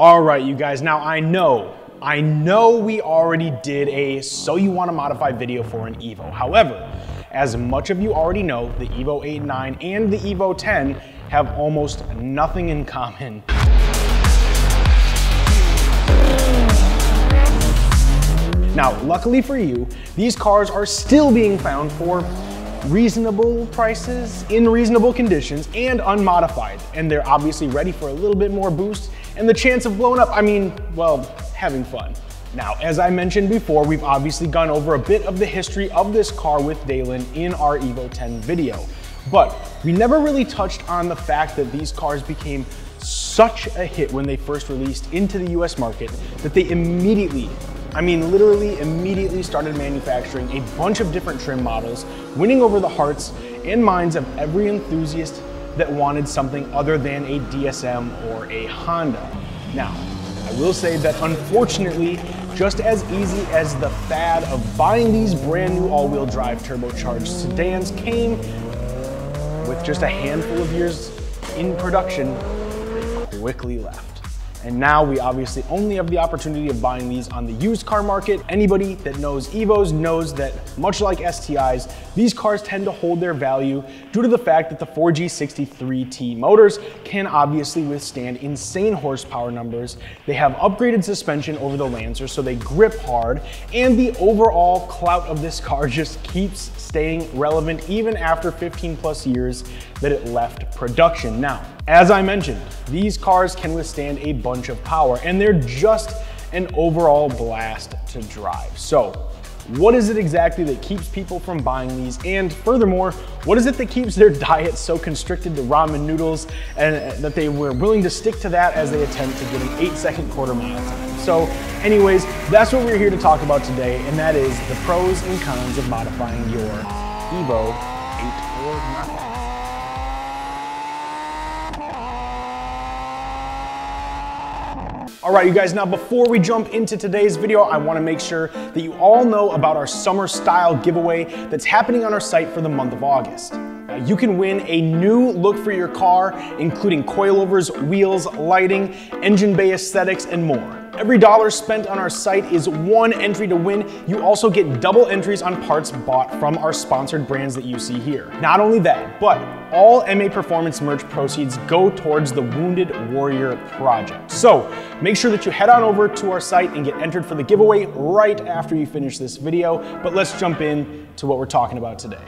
All right, you guys, now I know we already did a So You Want to Modify video for an Evo. However, as much of you already know, the Evo8 and the Evo10 have almost nothing in common. Now, luckily for you, these cars are still being found for reasonable prices, in reasonable conditions, and unmodified. And they're obviously ready for a little bit more boost and the chance of blowing up, well, having fun. Now, as I mentioned before, we've obviously gone over a bit of the history of this car with Dalen in our Evo10 video. But we never really touched on the fact that these cars became such a hit when they first released into the US market that they immediately, literally immediately started manufacturing a bunch of different trim models, winning over the hearts and minds of every enthusiast that wanted something other than a DSM or a Honda. Now, I will say that unfortunately, just as easy as the fad of buying these brand new all-wheel drive turbocharged sedans came with just a handful of years in production, they quickly left. And now we obviously only have the opportunity of buying these on the used car market. Anybody that knows Evos knows that much like STIs, these cars tend to hold their value due to the fact that the 4G63T motors can obviously withstand insane horsepower numbers. They have upgraded suspension over the Lancer, so they grip hard, and the overall clout of this car just keeps staying relevant even after 15 plus years that it left production. Now, as I mentioned, these cars can withstand a bunch of power and they're just an overall blast to drive. So what is it exactly that keeps people from buying these? And furthermore, what is it that keeps their diet so constricted to ramen noodles and that they were willing to stick to that as they attempt to get an 8-second quarter mile time? So anyways, that's what we're here to talk about today, and that is the pros and cons of modifying your Evo8 or not. All right, you guys, now before we jump into today's video, I wanna make sure that you all know about our summer style giveaway that's happening on our site for the month of August. Now, you can win a new look for your car, including coilovers, wheels, lighting, engine bay aesthetics, and more. Every dollar spent on our site is one entry to win. You also get double entries on parts bought from our sponsored brands that you see here. Not only that, but all MAPerformance merch proceeds go towards the Wounded Warrior Project. So make sure that you head on over to our site and get entered for the giveaway right after you finish this video. But let's jump in to what we're talking about today.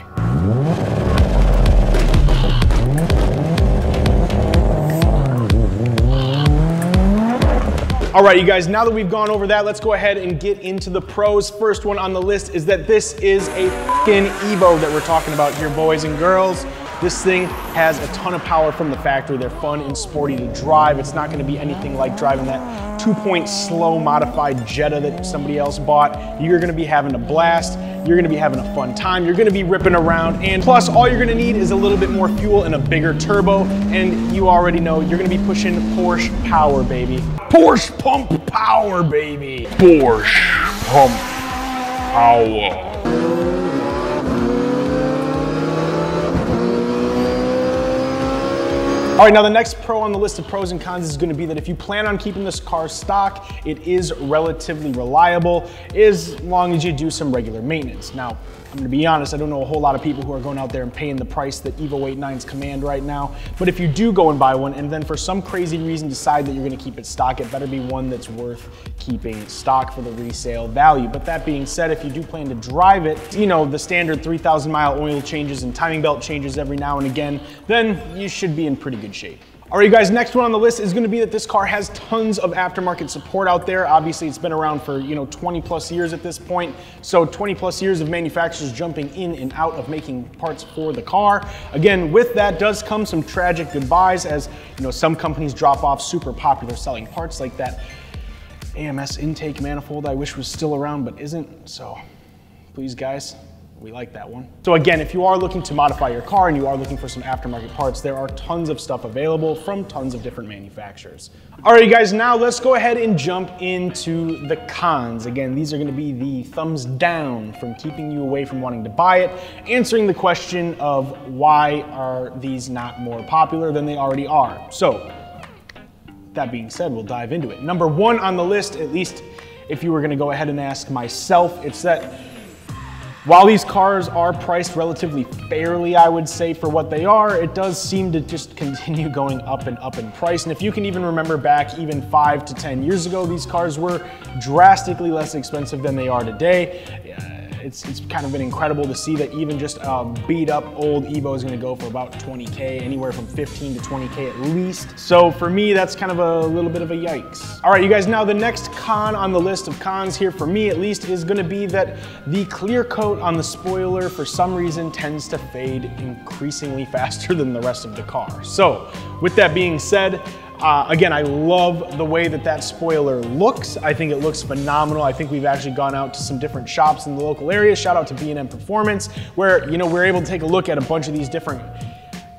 All right, you guys, now that we've gone over that, let's go ahead and get into the pros. First one on the list is that this is a f***ing Evo that we're talking about here, boys and girls. This thing has a ton of power from the factory. They're fun and sporty to drive. It's not gonna be anything like driving that 2-point slow modified Jetta that somebody else bought. You're gonna be having a blast. You're gonna be having a fun time. You're gonna be ripping around. And plus, all you're gonna need is a little bit more fuel and a bigger turbo. And you already know you're gonna be pushing Porsche power, baby. Porsche pump power, baby. Porsche pump power. All right, now the next pro on the list of pros and cons is gonna be that if you plan on keeping this car stock, it is relatively reliable as long as you do some regular maintenance. Now, I'm gonna be honest, I don't know a whole lot of people who are going out there and paying the price that Evo8's command right now, but if you do go and buy one and then for some crazy reason decide that you're gonna keep it stock, it better be one that's worth keeping stock for the resale value. But that being said, if you do plan to drive it, you know, the standard 3,000 mile oil changes and timing belt changes every now and again, then you should be in pretty good shape. All right, you guys, next one on the list is gonna be that this car has tons of aftermarket support out there. Obviously, it's been around for, 20 plus years at this point. So 20 plus years of manufacturers jumping in and out of making parts for the car. Again, with that does come some tragic goodbyes as, some companies drop off super popular selling parts like that AMS intake manifold I wish was still around but isn't. So please, guys, we like that one. So again, if you are looking to modify your car and you are looking for some aftermarket parts, there are tons of stuff available from tons of different manufacturers. All right, you guys, now let's go ahead and jump into the cons. Again, these are gonna be the thumbs down from keeping you away from wanting to buy it, answering the question of why are these not more popular than they already are. So that being said, we'll dive into it. Number one on the list, at least if you were gonna go ahead and ask myself, it's that while these cars are priced relatively fairly, I would say, for what they are, it does seem to just continue going up and up in price. And if you can even remember back even 5 to 10 years ago, these cars were drastically less expensive than they are today. It's kind of been incredible to see that even just a beat up old Evo is gonna go for about 20K, anywhere from 15 to 20K at least. So for me, that's kind of a little bit of a yikes. All right, you guys, now the next con on the list of cons here, for me at least, is gonna be that the clear coat on the spoiler for some reason tends to fade increasingly faster than the rest of the car. So with that being said, again, I love the way that that spoiler looks. I think it looks phenomenal. I think we've actually gone out to some different shops in the local area. Shout out to MAPerformance, where, you know, we're able to take a look at a bunch of these different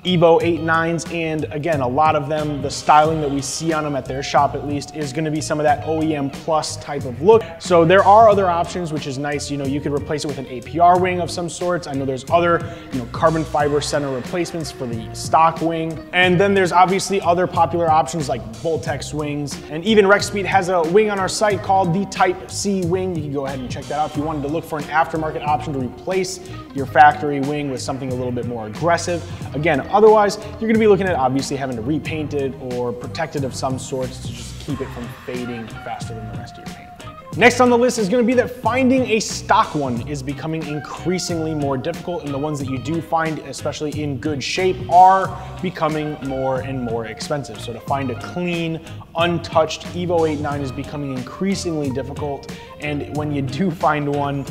Evo8 9s, and again, a lot of them, the styling that we see on them at their shop at least, is gonna be some of that OEM plus type of look. So there are other options, which is nice. You know, you could replace it with an APR wing of some sorts. I know there's other, you know, carbon fiber center replacements for the stock wing. And then there's obviously other popular options like Voltex wings. And even RecSpeed has a wing on our site called the Type C wing. You can go ahead and check that out if you wanted to look for an aftermarket option to replace your factory wing with something a little bit more aggressive. Again, otherwise, you're gonna be looking at obviously having to repaint it or protect it of some sorts to just keep it from fading faster than the rest of your paint. Next on the list is gonna be that finding a stock one is becoming increasingly more difficult, and the ones that you do find, especially in good shape, are becoming more and more expensive. So to find a clean, untouched Evo8 9 is becoming increasingly difficult, and when you do find one,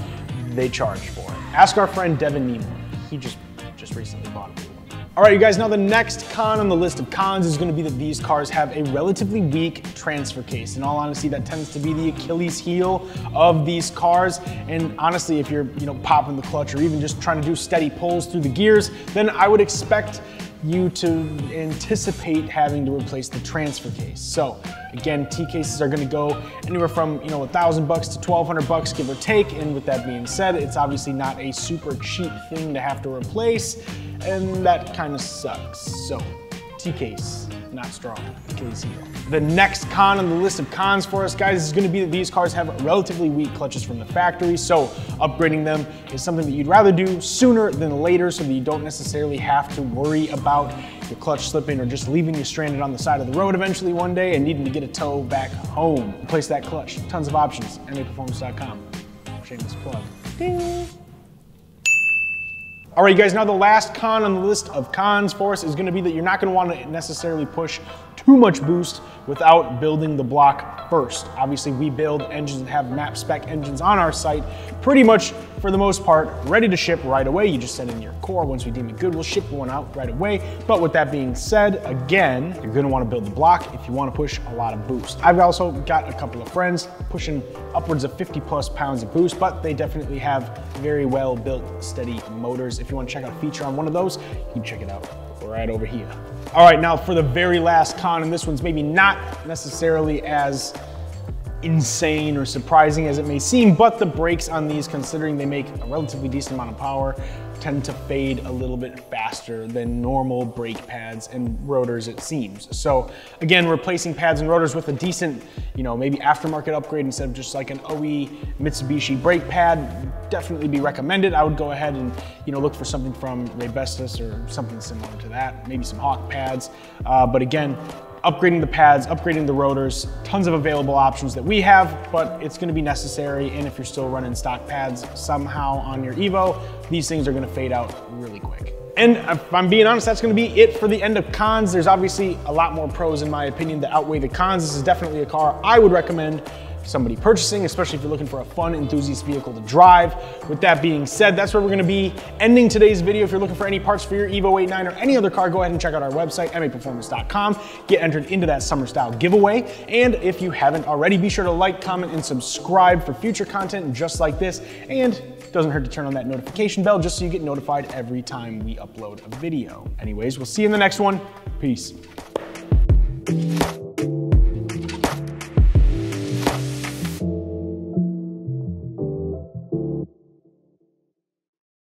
they charge for it. Ask our friend Devin Nemo. He just recently bought one. All right, you guys, now the next con on the list of cons is gonna be that these cars have a relatively weak transfer case. In all honesty, that tends to be the Achilles heel of these cars. And honestly, if you're, you know, popping the clutch or even just trying to do steady pulls through the gears, then I would expect you to anticipate having to replace the transfer case. So again, T cases are gonna go anywhere from, you know, $1,000 to $1,200, give or take. And with that being said, it's obviously not a super cheap thing to have to replace, and that kind of sucks. So T case, not strong, Achilles heel. The next con on the list of cons for us, guys, is gonna be that these cars have relatively weak clutches from the factory, so upgrading them is something that you'd rather do sooner than later so that you don't necessarily have to worry about your clutch slipping or just leaving you stranded on the side of the road eventually one day and needing to get a tow back home. Replace that clutch, tons of options, MAPerformance.com. Shameless plug. Ding. All right, you guys, now the last con on the list of cons for us is gonna be that you're not gonna wanna necessarily push too much boost without building the block first. Obviously, we build engines that have map spec engines on our site, pretty much for the most part, ready to ship right away. You just send in your core. Once we deem it good, we'll ship one out right away. But with that being said, again, you're gonna wanna build the block if you wanna push a lot of boost. I've also got a couple of friends pushing upwards of 50 plus pounds of boost, but they definitely have very well built, steady motors. If you wanna check out a feature on one of those, you can check it out right over here. All right, now for the very last con, and this one's maybe not necessarily as insane or surprising as it may seem, but the brakes on these, considering they make a relatively decent amount of power, tend to fade a little bit faster than normal brake pads and rotors, it seems. So again, replacing pads and rotors with a decent, you know, maybe aftermarket upgrade instead of just like an OE Mitsubishi brake pad, definitely be recommended. I would go ahead and, you know, look for something from Raybestos or something similar to that, maybe some Hawk pads. But again, upgrading the pads, upgrading the rotors, tons of available options that we have, but it's gonna be necessary. And if you're still running stock pads somehow on your Evo, these things are gonna fade out really quick. And if I'm being honest, that's gonna be it for the end of cons. There's obviously a lot more pros in my opinion that outweigh the cons. This is definitely a car I would recommend somebody purchasing, especially if you're looking for a fun enthusiast vehicle to drive. With that being said, that's where we're gonna be ending today's video. If you're looking for any parts for your Evo8 9 or any other car, go ahead and check out our website, MAPerformance.com. Get entered into that summer style giveaway. And if you haven't already, be sure to like, comment, and subscribe for future content just like this. And it doesn't hurt to turn on that notification bell just so you get notified every time we upload a video. Anyways, we'll see you in the next one. Peace.